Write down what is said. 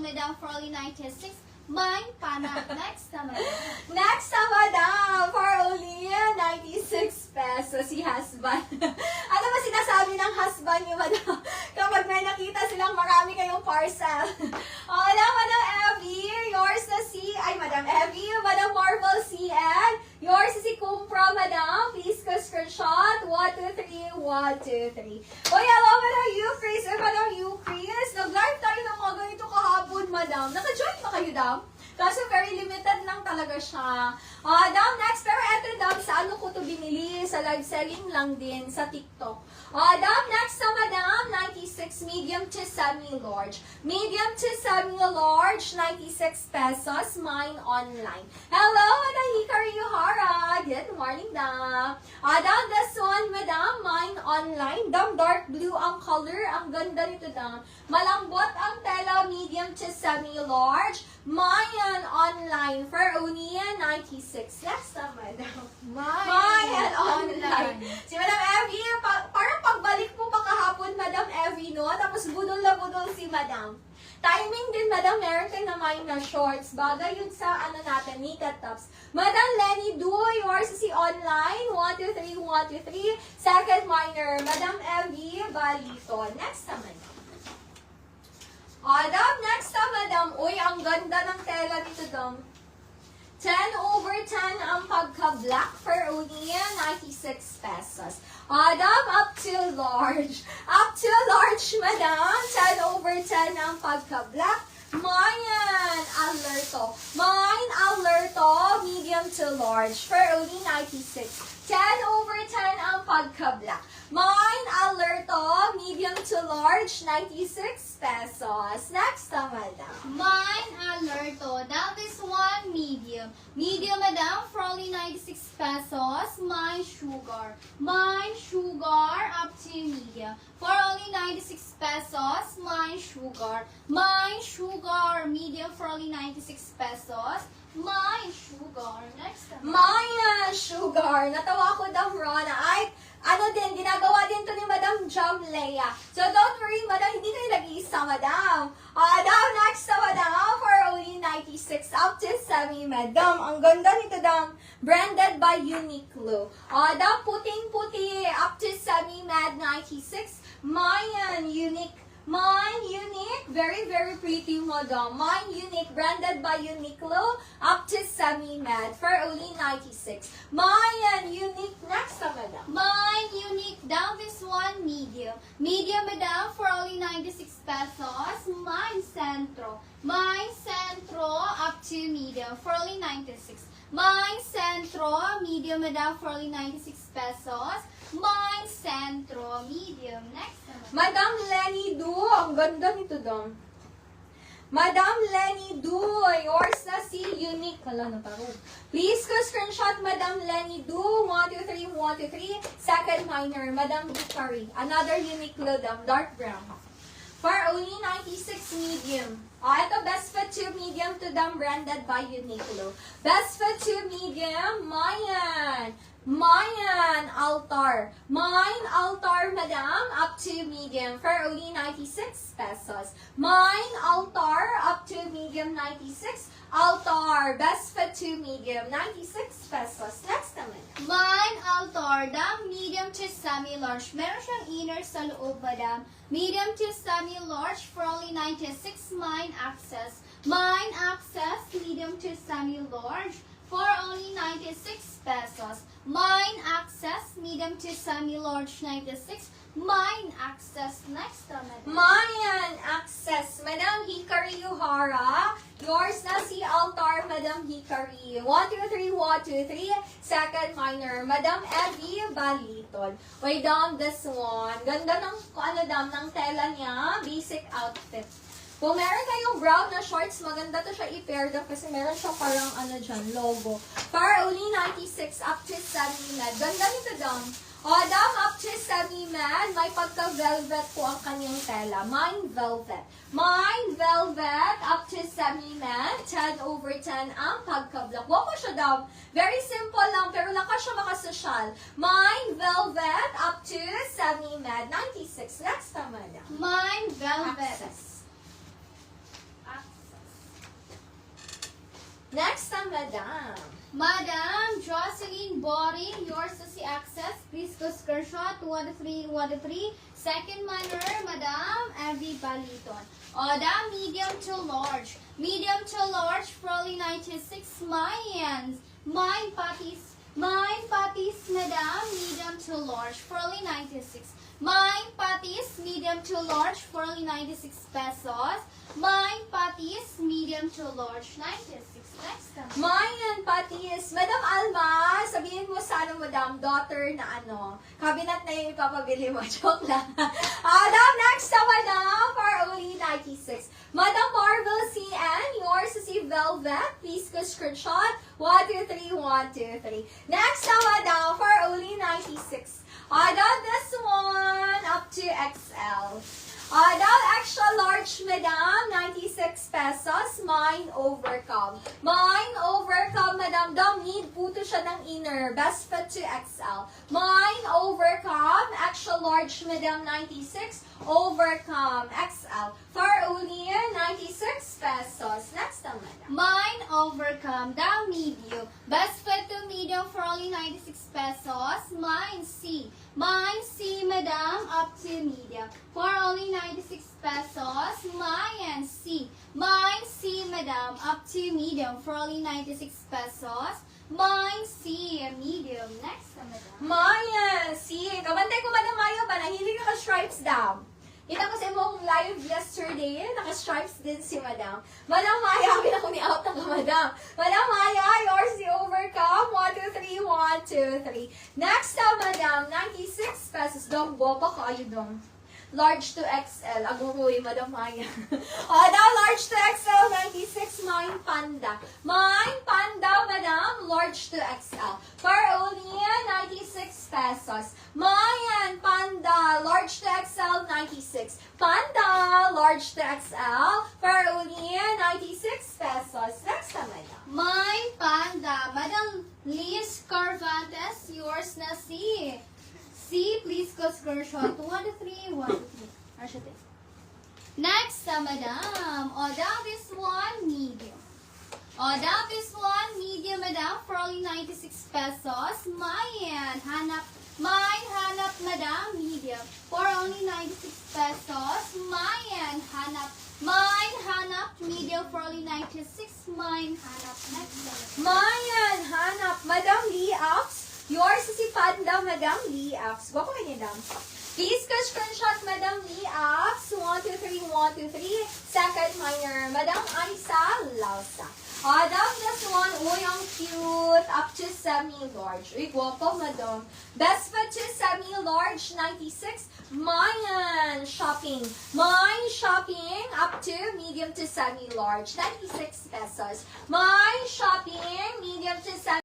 Madam, for only 96. Mine, pana. Next na, Madam. Next na, madam, for only 96 pesos, si husband. Ano ba sinasabi ng husband niyo, madam? Kapag may nakita silang marami kayong parcel. Hello, Madam Evie, yours na si, Madam Evie, Madam Marvel CN, yours is si Kumpra, madam. Please go screenshot. 1, 2, 3, 1, 2, 3. Oy, hello, Madam Euchris, Madam Euchris. Nag-live tayo ng mga ganito kahapon, madam. Naka-join ba kayo, dam? Kaso very limited lang talaga siya. Dam, next, pero eto, dam, sa ano ko to binili? Sa live selling lang din, sa TikTok. Dam, next na, madam, 96 medium to semi-large. Medium to semi-large, 96 pesos, mine online. Hello, Madam Hikari Yuhara. Good morning, dam. Dam, this one, madam, mine online. Dam, dark blue ang color. Ang ganda nito, dam. Malambot ang tela, medium to semi-large. Mayan online for only 96. Next na, madam. Mayan online. Si Madam Evie, parang pagbalik po pa kahapon, Madam Evie, no? Tapos budol na budol si Madam. Timing din, Madam, meron kayo na Mayan na shorts. Bagay yun sa, ano natin, knitted tops. Madam Lenny, do yours si online. 1, 2, 3, 1, 2, 3. Second minor, Madam Evie Balito. Next na, madam. Dam, next na, madam. Uy, ang ganda ng tela nito, dam. 10/10 ang pagka-black for only 96 pesos. Dam, up to large. Up to large, madam. 10/10 ang pagka-black. Mayan alerto. Mine alerto, medium to large for only 96. 10/10 ang pagka-black. Mine alerto, medium to large, 96 pesos. Next na, madam. Mine, alerto. Now this one, medium. Medium, madam, for only 96 pesos. Mine, sugar. Mine, sugar, up to medium. For only 96 pesos. Mine, sugar. Mine, sugar, medium, for only 96 pesos. Mine, sugar. Next na. Maya sugar. Natawa ko daw, Rona. Ay, ano din, ginagawa din to ni Madam Jam Leia. So don't worry, madam, hindi kayo nag-iisa, madam. Dam, next na, madam, for only 96 up to semi-med. Dam, ang ganda nito, dam. Branded by Uniqlo. Dam, puting-puti, up to semi-med, 96. Mayan, unique. Mine unique, very very pretty, madam. Mine unique, branded by Uniqlo, up to semi-matte for only 96. Mine unique, next na, madam. Mine, unique. Down this one, medium. Medium, madam, for only 96 pesos. Mine, centro. Mine, centro, up to medium, for only 96. Mine, centro, medium, madam, for only 96 pesos. Mine, centro, medium. Next naman. Madam Lenny Du, ang ganda nito, dam. Madam Lenny Du, yours na si Unique. Hala na taro. Please go screenshot, Madam Lenny Du. 1, 2, 3, 1, 2, 3. Second minor, Madam Hikari. Another Uniqlo, dam. Dark brown. For only 96 medium. Ito, best fit 2 medium to dam, branded by Uniqlo. Best fit 2 medium, Mayan. Mayan altar. Mine altar, madam, up to medium for only 96 pesos. Mine altar, up to medium, 96. Altar, best fit 2 medium, 96 pesos. Next naman. Mine, altar, dam, medium to semi-large. Meron siyang inner sa loob, madam. Medium to semi-large for only 96. Mine access. Mine access, medium to semi-large for only 96 pesos. Mine access, medium to semi-large, 96. Mine access, next naman. Mayan access, Madam Hikari Yuhara. Yours na si altar, Madam Hikari. 1, 2, 3, 1, 2, 3. Second minor, Madam Evie Baliton. Wait, dam, this one. Ganda ng, ano, dam, ng tela niya. Basic outfit. Kung meron kayong brown na shorts, maganda to siya i-pair daw kasi meron siya parang ano dyan, logo. For only 96 up to semi-med. Ganda nito, dam. Dam, up to semi-med. May pagka-velvet po ang kanyang tela. Mine velvet. Mine velvet up to semi-med. 10/10 ang pagka-black. Wako siya, dam. Very simple lang, pero lakas siya makasosyal. Mine velvet up to semi-med. 96. Next naman, dam. Mine, velvet. Access. Next na, Madam. Madam Jocelyn Boring, yours is the access. Please go screenshot 1 to 3. Second manner, Madam Abby Baliton. Order medium to large. Medium to large, Froly 96. Mine patties, Madam, medium to large, Froly 96. Mine patties, medium to large, Froly 96 pesos. Mine patties, medium to large, 96. Next time. Mayan, Patis. Madam Alma, sabihin mo sana, Madam, daughter na cabinet na yung ipapabili mo. Joke lang. Madam, next na, Madam, for only 96. Madam Marvel CN, yours is si Velvet. Please go screenshot. 1, 2, 3, 1, 2, 3. Next na, Madam, for only 96. Madam, this one, up to XL. Madam, extra large, Madam, 96 pesos. Mine overcome. Mine overcome, Madam. Don't need puto siya ng inner. Best fit to XL. Mine overcome. Extra large, Madam, 96. Overcome. XL. For only 96 pesos. Next time, Madam. Mine overcome, down medium. Best fit to medium for only 96 pesos. Mine C. Mine C, Madam, up to medium. For only 96 pesos. Mine C. Mine C, Madam, up to medium. For only 96 pesos. Mine C, medium. Next, Madam. Maya, si. Kabantay ko, Madam Maya ba? Nahilig ka stripes daw. Kita ko sa imong live yesterday, naka-stripes din si Madam. Madam Maya, ako ni out ng Madam. Madam Maya, yours the overcome. 1, 2, 3, 1, 2, 3. Next up, Madam, 96 pesos. Dong, boba kayo dong. Large to XL. Aguroy, Madam Maya. Now, large to XL, 96, Mine Panda. Mine Panda, Madam, large to XL. For only 96 pesos. Mayan Panda, large to XL, 96. Panda, large to XL, for only 96 pesos. Next time, Madam. Mine Panda, Madam Liz Carvantes, yours na C. C, please go screenshot 1 to 3, 1 to 3. Arshate. Next, Madam. Order this one, medium. Order this one, medium, Madam, for only 96 pesos. Mine hanap, Madam, medium, for only 96 pesos. Mine hanap, medium, for only 96. Mine hanap, next, Madam. Mayan Hanap, Madam Lee Apps. Yours is si Panda, Madam Lee Apps. Go ko niya, Madam. Please go screenshot, Madam Lee Apps. 1, 2, 3, 1, 2, 3. Second minor, Madam Aisa Lausa. Madam, this one, uy, ang cute. Up to semi-large. Uy, guwapo, Madam. Best fit to semi-large, 96. Mayan shopping. Mine shopping, up to medium to semi-large, 96 pesos. Mine shopping, medium to semi